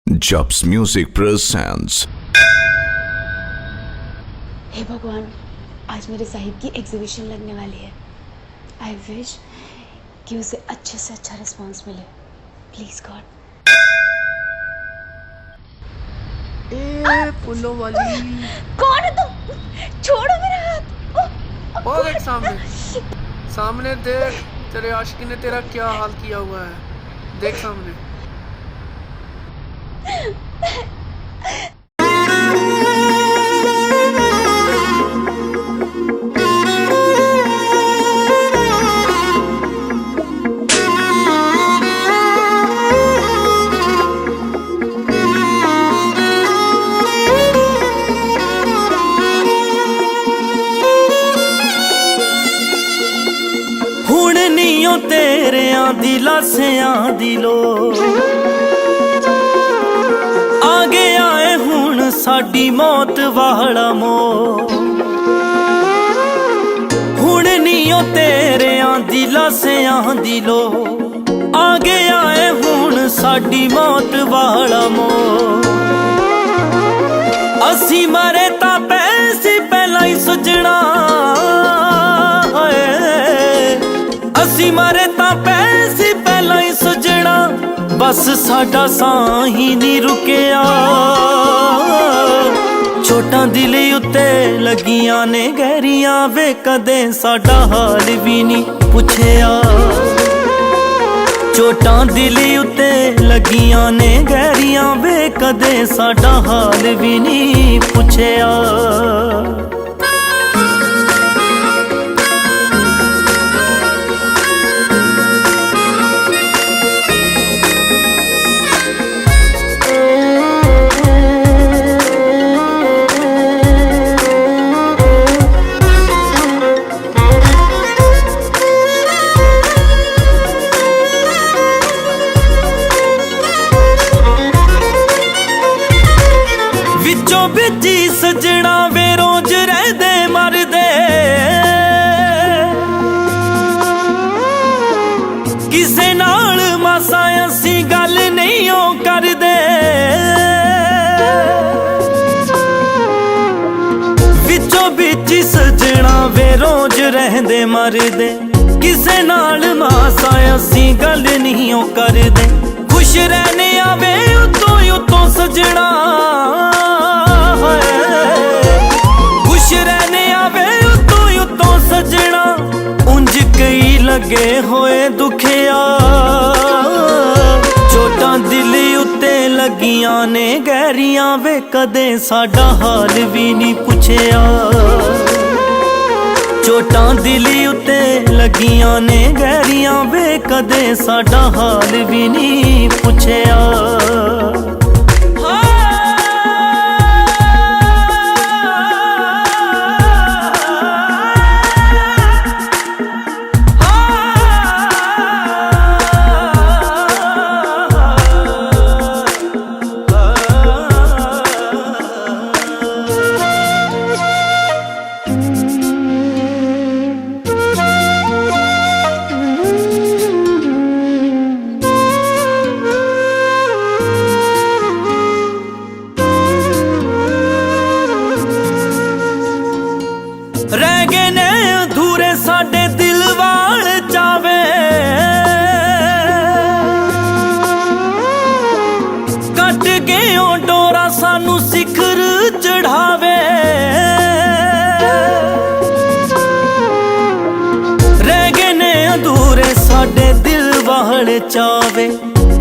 Jobs Music presents। हे भगवान, आज मेरे साहिब की एग्जीबिशन लगने वाली है। आई विश कि उसे अच्छे से अच्छा रिस्पॉन्स मिले। Please God. ए फूलों वाली कौन है तुम? छोड़ो मेरा हाथ। वो देख सामने सामने देख, तेरे आशिकी ने तेरा क्या हाल किया हुआ है। देख सामने। हुण नीओ तेरियां दी लासियां दी लो आ गया है हुण साडी मौत वाला मो। हुण नीओ तेरियां दी लासियां दी लो आ गया है हुण साडी मौत वाला मो। असी मरे तां पैसी पहला ही सुजणा, असी मरे तां पैसी पहला ही सुजणा, बस साडा साह ही नहीं रुकिया। चोटां दिल उत्ते लगियां ने गहरियां वे, कदे साडा हाल भी नहीं पुछया। चोटां दिल उत्ते लगियां ने गहरियां वे, कदे साडा हाल भी नहीं पुछया। बिची सजना वे रोज रहदे मरदे, किसे नाल मासा असी गल नहीं ओ करदे। विचों बिची सजना वे रोज रहदे मरदे, किसे नाल मासा असी गल नहीं ओ करदे। खुश रहने आवे उतों उतों सजना, खुश रहने आवे उतों उतों सजना, उंज कई लगे होए दुखिया। चोटां दिल उत्ते लगियां ने गहरियां वे, कदे साडा हाल भी नहीं पुछया। चोटां दिल उत्ते लगियां ने गहरियां वे, कदे साडा हाल भी नहीं पुछया। रह गए ने अधूरे साडे दिल वाल चावे, कट गए ओ डोरा सानू सिखर चढ़ावे। रह गए ने अधूरे साडे दिल वाल चावे,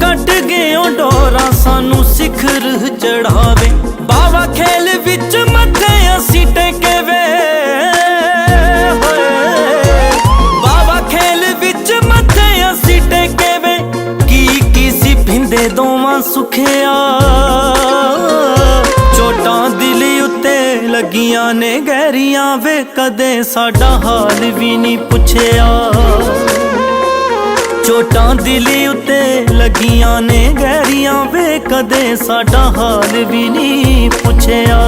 कट गए ओ डोरा सानू सिखर चढ़ावे। बावा खेल विच मथे असी टेके वे, भिंदे दोवां सुखिया। चोटां दिल उत्ते लगियां ने गहरियां वे, कदे साडा हाल भी नहीं पुछया। चोटां दिल उत्ते लगियां ने गहरियां वे, कदे साडा हाल भी नहीं पुछया।